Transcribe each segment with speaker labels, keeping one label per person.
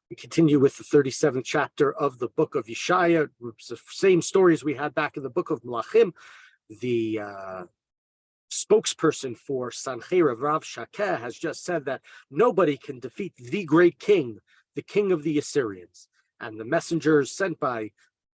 Speaker 1: We continue with the 37th chapter of the book of Yeshayah. It's the same stories we had back in the book of Melachim. The spokesperson for Sancheirav, Rav Shakeh, has just said that nobody can defeat the great king, the king of the Assyrians. And the messengers sent by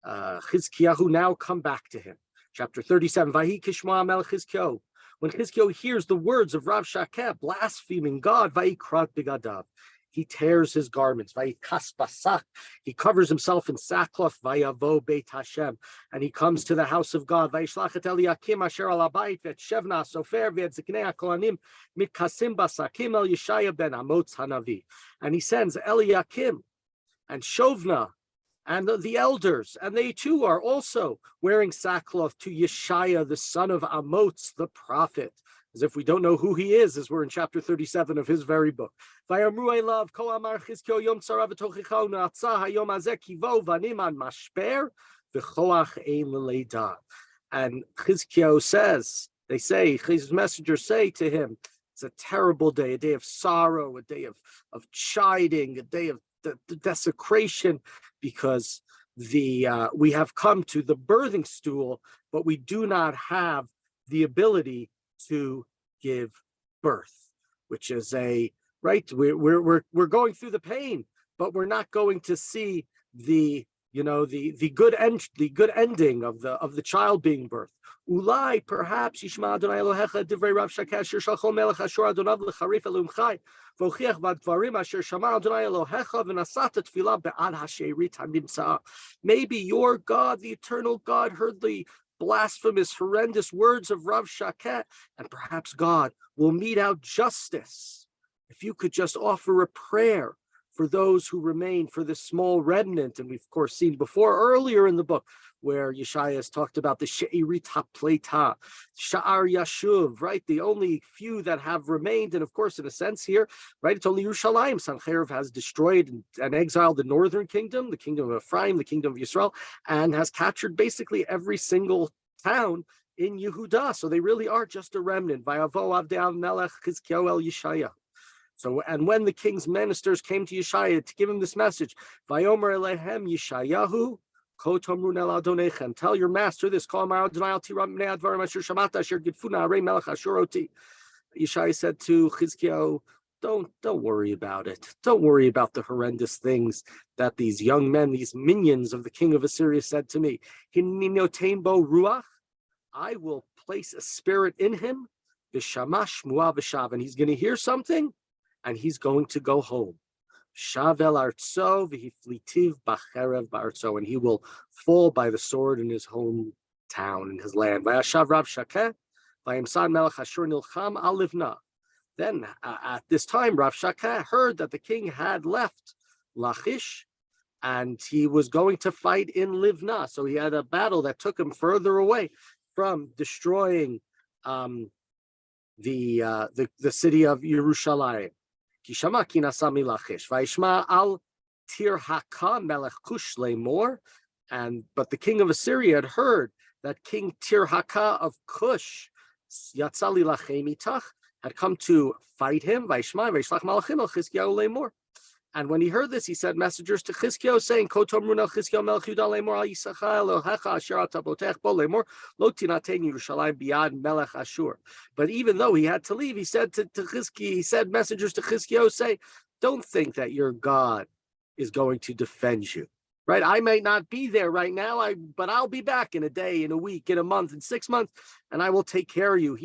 Speaker 1: Chizkiyahu now come back to him. Chapter 37, Vahi Kishma Mel Chizkiyahu. When Chizkiyahu hears the words of Rav Shakeh blaspheming God, Vayikrat Bigadav, he tears his garments. Vayikaspasak, he covers himself in sackcloth. Vayavo Beit Hashem, and he comes to the house of God. Vayishlachet Eliakim asher al habayit vet Shevna Sofer vet Ziknei HaKohanim mitkasim basakim el Yeshayah ben Amotz Hanavi, and he sends Eliakim and Shovna and the elders, and they too are also wearing sackcloth to Yeshayah, the son of Amotz, the prophet, as if we don't know who he is, as we're in chapter 37 of his very book. And Chizkiyahu says, his messengers say to him, it's a terrible day, a day of sorrow, a day of chiding, a day of the desecration, because we have come to the birthing stool, but we do not have the ability to give birth, which is we're going through the pain, but we're not going to see the good ending of the child being birthed. Ulai, perhaps Yishma Adonai Elohecha divrei Rav Shakeh asher shalcho melech Ashur Adonav lecharif elum chai v'ochiach b'dvarim asher shama Adonai Elohecha v'nasat tefillah be'ad hasherit hanimtzah. Maybe your God, the eternal God, heard the blasphemous, horrendous words of Rav Shakeh, and perhaps God will mete out justice. If you could just offer a prayer for those who remain, for this small remnant. And we've, of course, seen before earlier in the book where Yeshayah has talked about the She'erit HaPleita, Sha'ar Yashuv, right? The only few that have remained. And of course, in a sense here, right, it's only Yerushalayim. Sancheirav has destroyed and exiled the northern kingdom, the kingdom of Ephraim, the kingdom of Yisrael, and has captured basically every single town in Yehudah. So they really are just a remnant. Vayavo Avdei Melech Chizkiyahu el Yeshayah. So, and when the king's ministers came to Yeshayah to give him this message, Vayomer Elehem Yeshayahu, Ko Tomrun el Adonechem, tell your master this, Kol Amar Adonai al Tiram Bnei Advarim Asher Shamata Asher Gidfuna Arei Melech Ashuroti. Yeshayah said to Chizkiyahu, don't worry about it. Don't worry about the horrendous things that these young men, these minions of the king of Assyria said to me. Hininotein bo ruach, I will place a spirit in him, v'shamash mu'ah v'shav, and he's going to hear something, and he's going to go home. Shavel artso v'hiflitiv b'cherev b'artso, and he will fall by the sword in his hometown, in his land. Vayashav Rav Shakeh, vayimsan melech Ashur nilcham al Livna. Then at this time, Rav Shakeh heard that the king had left Lachish, and he was going to fight in Livna. So he had a battle that took him further away from destroying the city of Yerushalayim. Kishama ki nasami Lachish vayishma al Tirhaka melech Kush le'mor, but the king of Assyria had heard that King Tirhaka of Kush yatzali lachem itach had come to fight him. Vayishma vayishlach malachim el Chizkiyahu le'mor. And when he heard this, he sent messengers to Chizkiyahu saying, Ko tomrun el Chizkiyahu melech Yehuda le'mor al Yisachar Elohecha asher ata botech bo le'mor lo tinaten Yerushalayim biyad melech Ashur. But even though he had to leave, he said to Chizkiyahu, he sent messengers to Chizkiyahu say, don't think that your God is going to defend you. Right? I might not be there right now, but I'll be back in a day, in a week, in a month, in 6 months, and I will take care of you.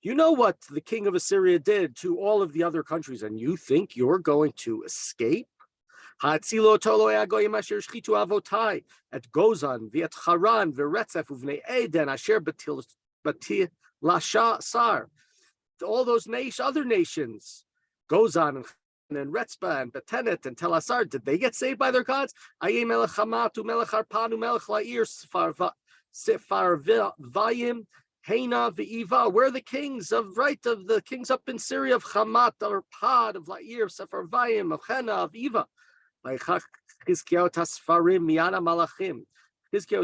Speaker 1: You know what the king of Assyria did to all of the other countries, and you think you're going to escape? At Gozan, Viet Haran, Veretzef, Uvnei Eden, Asher Batil Lashar. All those other nations, Gozan and Retzba and Betenet and Telasar, did they get saved by their gods? Melech Hamatu, Melech Arpanu, Melech La'ir, Sepharvayim, Hena v'Iva, we're the kings of the kings up in Syria of Hamat, of Arpad, of La'ir, of Sepharvayim, of Hena, of Iva. Chizkiyahu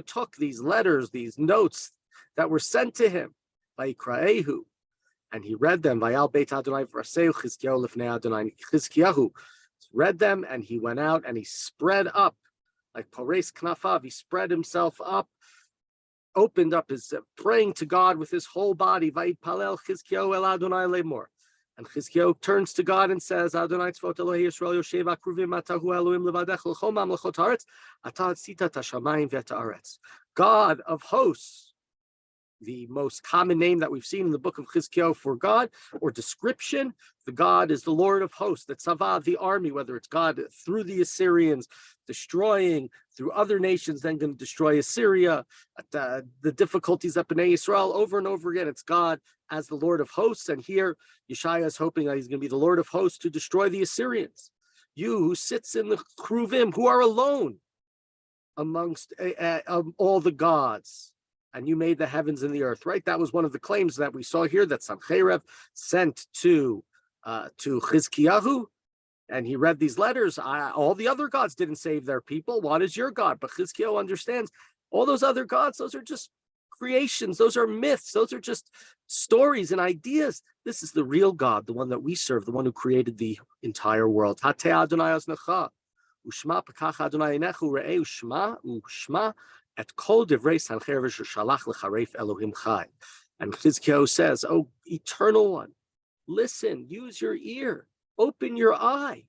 Speaker 1: took these letters, these notes that were sent to him by Kraehu, and he read them. Vayal Beit Adonai v'raseu Chizkiyahu lifnei Adonai. Chizkiyahu read them, and he went out and he spread up like Pores Knafav. He spread himself up, opened up his praying to God with his whole body. Vayitpalel Chizkiyahu el Adonai lemor. And Chizkiyahu turns to God and says, Adonai tzvot Elohei Yisrael Yoshev akruvim atahu Elohim levadech l'chol mamlechot haaretz atah tzita tashamayim v'ta'aretz. God of hosts, the most common name that we've seen in the book of Chizkiyahu for God or description. The God is the Lord of hosts, the Tzavah, the army, whether it's God through the Assyrians, destroying through other nations, then going to destroy Assyria, the difficulties that Bnei Yisrael over and over again. It's God as the Lord of hosts. And here Yeshayah is hoping that he's going to be the Lord of hosts to destroy the Assyrians. You who sits in the Kruvim, who are alone amongst all the gods, and you made the heavens and the earth, right? That was one of the claims that we saw here that Sancheirav sent to Chizkiyahu, and he read these letters. All the other gods didn't save their people. What is your God? But Chizkiyahu understands all those other gods, those are just creations, those are myths, those are just stories and ideas. This is the real God, the one that we serve, the one who created the entire world. Hateh Adonai Oznacha, Ushma Pekach Adonai Einechu Re'eh Ushma Et kol divrei Sancheirav shalach lecharef Elohim chai. And Chizkiyahu says, oh, eternal one, listen, use your ear, open your eye,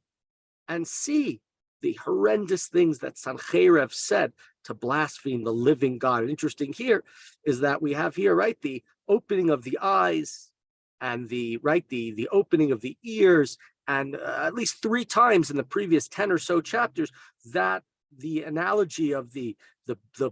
Speaker 1: and see the horrendous things that Sancheirav said to blaspheme the living God. And interesting here is that we have here, right, the opening of the eyes and the opening of the ears, and at least 3 times in the previous 10 or so chapters, that the analogy of the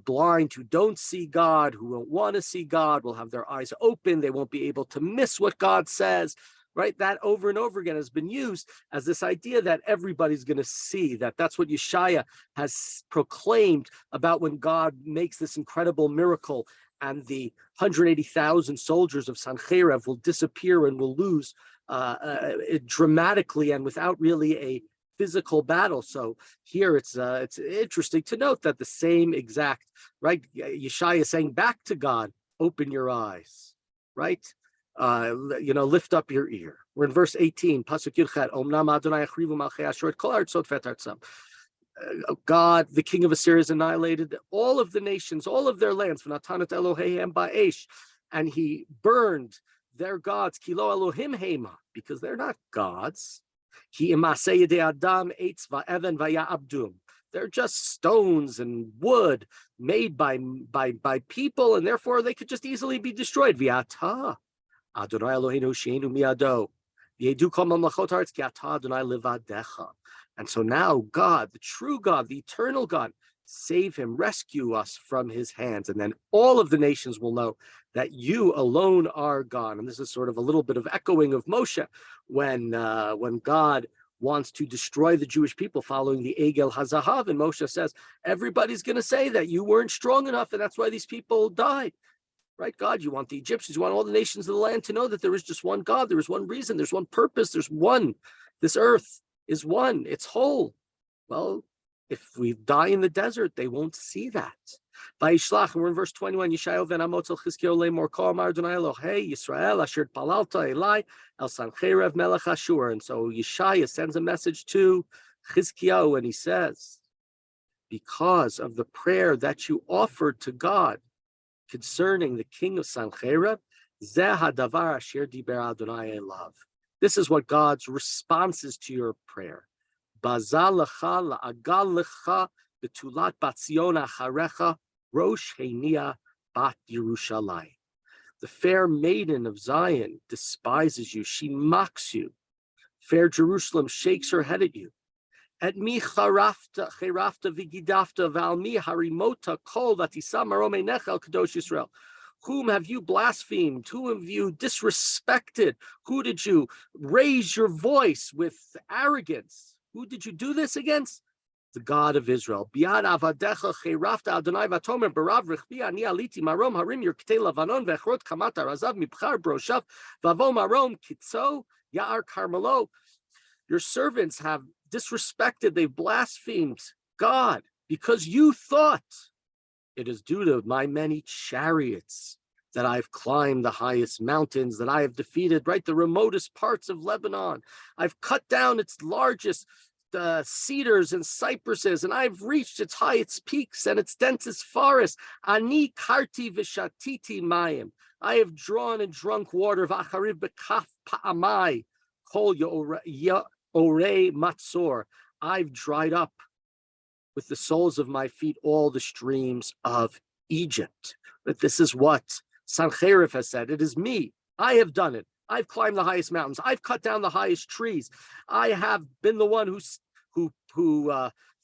Speaker 1: blind who don't see God, who won't want to see God, will have their eyes open. They won't be able to miss what God says, right? That over and over again has been used as this idea that everybody's going to see, that's what Yeshayah has proclaimed about when God makes this incredible miracle and the 180,000 soldiers of Sancheirav will disappear and will lose dramatically and without really a physical battle. So here it's interesting to note that the same exact, right, Yeshayah is saying back to God, open your eyes, right? Lift up your ear. We're in verse 18, Pasuk Yudchet, Omnam Adonai achrivu malchei Ashur et kol artzot v'etartzam. God, the king of Assyria, has annihilated all of the nations, all of their lands, v'natanat Eloheihem ba'esh, and he burned their gods, kilo Elohim heima, because they're not gods. They're just stones and wood made by people, and therefore they could just easily be destroyed. And so now God, the true God, the eternal God, save him, rescue us from his hands. And then all of the nations will know that you alone are God. And this is sort of a little bit of echoing of Moshe when God wants to destroy the Jewish people following the Egel HaZahav. And Moshe says, everybody's going to say that you weren't strong enough and that's why these people died. Right, God, you want the Egyptians, you want all the nations of the land to know that there is just one God, there is one reason, there's one purpose, there's one. This earth is one, it's whole. Well, if we die in the desert, they won't see that. Vayishlach, we're in verse 21. Yeshayah ben Amotzel Chizkiyahu le'mor kol amar Adonai Elohei Yisrael asher palalta elai el Sancheirav melech Ashur. And so Yeshayah sends a message to Chizkiyahu, and he says, because of the prayer that you offered to God concerning the king of Sancheirav, zeh hadavar asher diber Adonai elav. This is what God's responses to your prayer. Bazal lecha la'agal lecha betulat bat Zion acharecha rosh heinia bat Yerushalayim. The fair maiden of Zion despises you; she mocks you. Fair Jerusalem shakes her head at you. Et mi charafta vigidafta val mi harimota kol vatisa marom einecha el kadosh Yisrael. Whom have you blasphemed? Whom have you disrespected? Who did you raise your voice with arrogance? Who did you do this against? The God of Israel. Biad avadecha cherafta Adonai vatomer barav rechbi ani aliti marom harim yerketei lavanon vechrot kamat arazav mibchar broshav vavo marom kitzo ya'ar karmelo. Your servants have disrespected, they've blasphemed God because you thought it is due to my many chariots that I've climbed the highest mountains, that I have defeated, right, the remotest parts of Lebanon. I've cut down its largest cedars and cypresses, and I've reached its highest peaks and its densest forests. Ani karti v'shatiti mayim. I have drawn and drunk water. V'achariv b'kaf pa'amai kol yorei matzor. I've dried up with the soles of my feet all the streams of Egypt. But this is what Sancherib has said. It is me. I have done it. I've climbed the highest mountains. I've cut down the highest trees. I have been the one who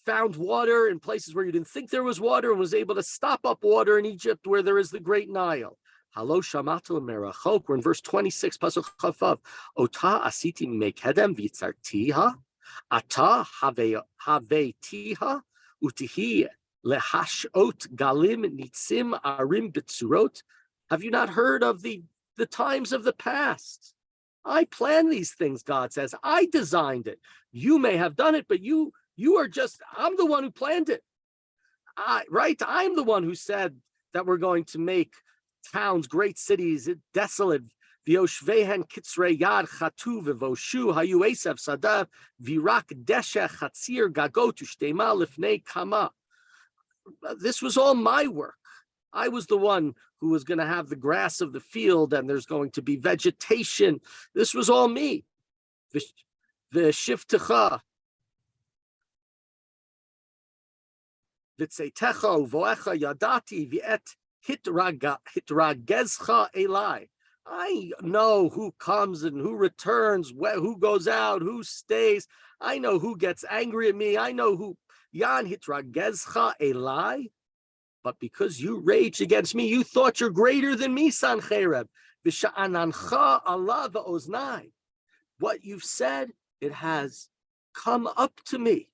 Speaker 1: found water in places where you didn't think there was water and was able to stop up water in Egypt where there is the great Nile. Halo shamatel merachok. We're in verse 26, pasuk chavav. Ota asiti mekedem vitzartiha, ata havetiha, utihi lehashot galim nitzim arim bitzurot. Have you not heard of the times of the past? I planned these things, God says. I designed it. You may have done it, but you are just, I'm the one who planned it. Right? I'm the one who said that we're going to make towns, great cities, desolate. V'yoshvehen kitzrei yad chatu v'voshu hayu esav sadav virak deshe chatzir gagot ushtema lifnei kama. This was all my work. I was the one who was going to have the grass of the field, and there's going to be vegetation. This was all me. V'shivtecha v'tzeitecha uvoecha yadati v'et hitragezcha elai. I know who comes and who returns, who goes out, who stays. I know who gets angry at me. I know who. Yan hitragezcha elai. But because you raged against me, you thought you're greater than me, Sancherib. V'sha'anancha Allah v'oznai. What you've said, it has come up to me.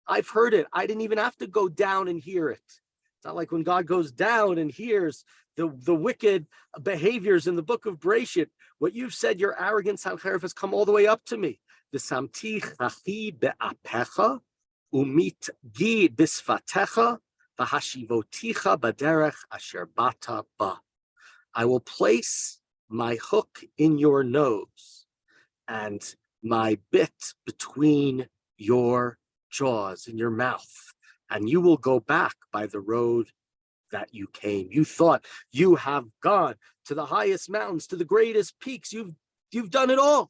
Speaker 1: I've heard it. I didn't even have to go down and hear it. It's not like when God goes down and hears the wicked behaviors in the book of Bereshit. What you've said, your arrogance, Sancherib, has come all the way up to me. V'samti chachi be'apecha umit gi bisfatecha. I will place my hook in your nose and my bit between your jaws, in your mouth, and you will go back by the road that you came. You thought you have gone to the highest mountains, to the greatest peaks. You've done it all.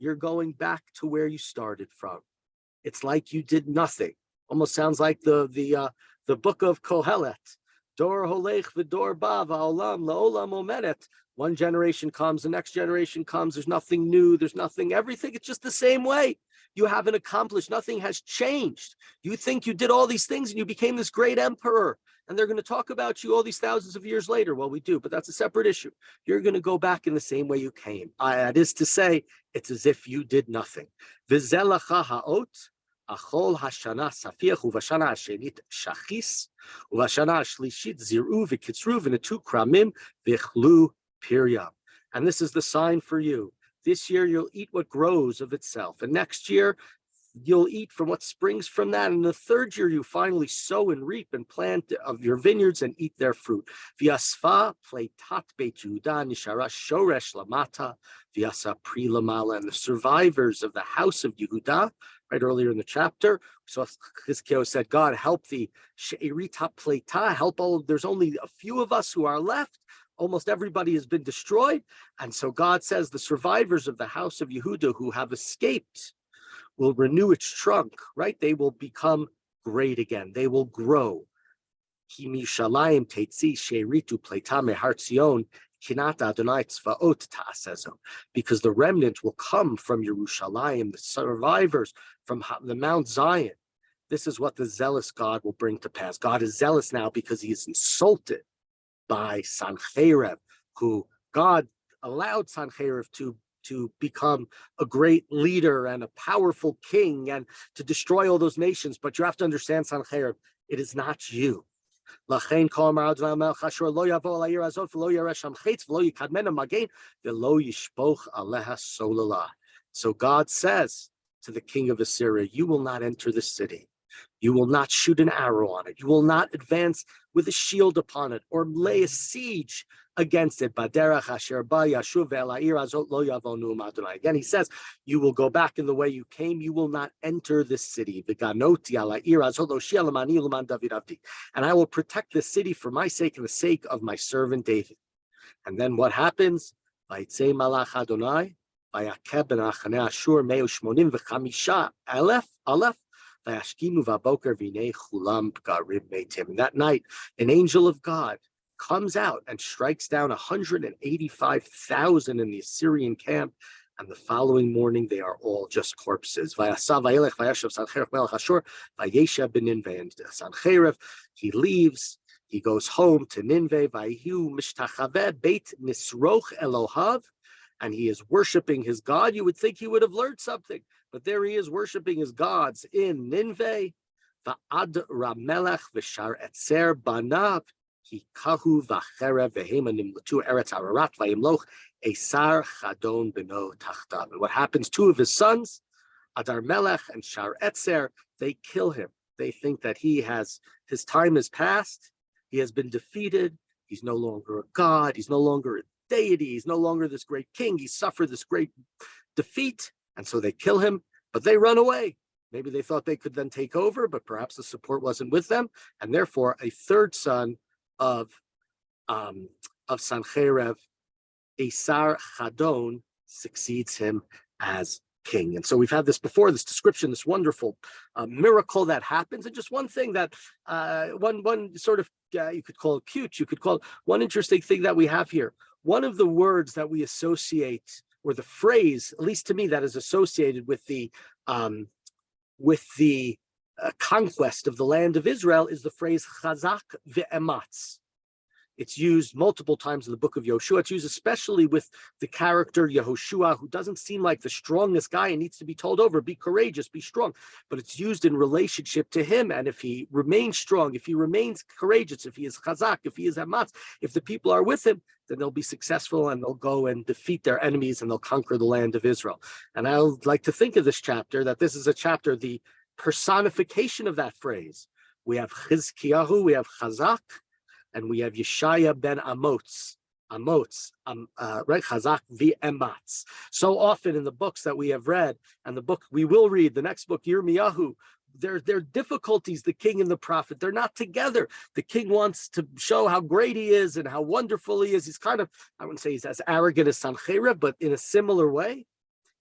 Speaker 1: You're going back to where you started from. It's like you did nothing. Almost sounds like the book of Kohelet. Dor holech v'dor ba v'olam la'olam omedet. One generation comes, the next generation comes. There's nothing new. There's nothing. Everything. It's just the same way. You haven't accomplished. Nothing has changed. You think you did all these things and you became this great emperor. And they're going to talk about you all these thousands of years later. Well, we do, but that's a separate issue. You're going to go back in the same way you came. That is to say, it's as if you did nothing. V'zelacha ha'ot. Achol hashana safiach uvashana hashenit shachis uvashana shlishit ziru v'kitzru v'netu kramim v'chlu piryam. And this is the sign for you. This year you'll eat what grows of itself, and next year you'll eat from what springs from that. And the third year you finally sow and reap and plant of your vineyards and eat their fruit. V'yasfa pleitat beit Yehuda nishara shoresh lamata v'yasa pri lamala. And the survivors of the house of Yehuda. Right earlier in the chapter, so Chizkiyahu said, God, help the she'erita pleita, help all, there's only a few of us who are left. Almost everybody has been destroyed. And so God says the survivors of the house of Yehuda who have escaped will renew its trunk, right? They will become great again. They will grow. Kimi shalayim teitzi she'eritu pleita mehar Tzion. Because the remnant will come from Yerushalayim, the survivors from the Mount Zion. This is what the zealous God will bring to pass. God is zealous now because he is insulted by Sancherib, who God allowed Sancherib to become a great leader and a powerful king and to destroy all those nations. But you have to understand, Sancherib, it is not you. So God says to the king of Assyria, you will not enter the city. You will not shoot an arrow on it. You will not advance with a shield upon it or lay a siege against it. Again, he says, you will go back in the way you came. You will not enter this city. And I will protect this city for my sake and the sake of my servant David. And then what happens? And that night, an angel of God comes out and strikes down 185,000 in the Assyrian camp. And the following morning, they are all just corpses. And Sancherib, he leaves. He goes home to Nineveh. And he is worshiping his God. You would think he would have learned something, but there he is worshiping his gods in Nineveh. Va'ad Ramelech v'shar etzer banav hikahu v'cherev v'hema nimlatu eretz Ararat v'yimloch esar chadon beno tachtav. And what happens? Two of his sons, Adar Melech and Shar Etzer, they kill him. They think that his time has passed. He has been defeated. He's no longer a god. He's no longer a deity. He's no longer this great king. He suffered this great defeat. And so they kill him, but they run away. Maybe they thought they could then take over, but perhaps the support wasn't with them. And therefore, a third son of Sancherib, Esar Chadon, succeeds him as king. And so we've had this before, this description, this wonderful miracle that happens. And just one thing that, one sort of, you could call it cute, you could call it one interesting thing that we have here. One of the words that we associate, or the phrase, at least to me, that is associated with the conquest of the land of Israel is the phrase chazak ve'ematz. It's used multiple times in the book of Yeshua. It's used especially with the character Yehoshua, who doesn't seem like the strongest guy and needs to be told over, be courageous, be strong. But it's used in relationship to him. And if he remains strong, if he remains courageous, if he is chazak, if he is hamatz, if the people are with him, then they'll be successful and they'll go and defeat their enemies and they'll conquer the land of Israel. And I would like to think of this chapter, that this is a chapter, the personification of that phrase. We have Chizkiyahu, we have chazak, and we have Yeshayah ben Amots, right? Chazak v'ematz. So often in the books that we have read, and the book we will read, the next book, Yirmiyahu, there are difficulties, the king and the prophet. They're not together. The king wants to show how great he is and how wonderful he is. He's kind of, I wouldn't say he's as arrogant as Sancherib, but in a similar way.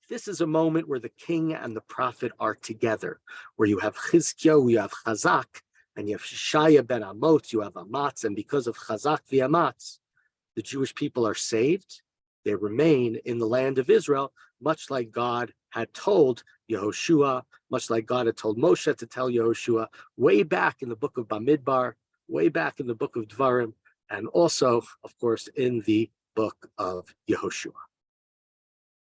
Speaker 1: This is a moment where the king and the prophet are together, where you have Chizkiyahu, you have Chazak, and you have Yeshayah ben Amots, you have Amatz, and because of Chazak v'Amatz, the Jewish people are saved. They remain in the land of Israel, much like God had told Yehoshua, much like God had told Moshe to tell Yehoshua, way back in the book of Bamidbar, way back in the book of Dvarim, and also, of course, in the book of Yehoshua.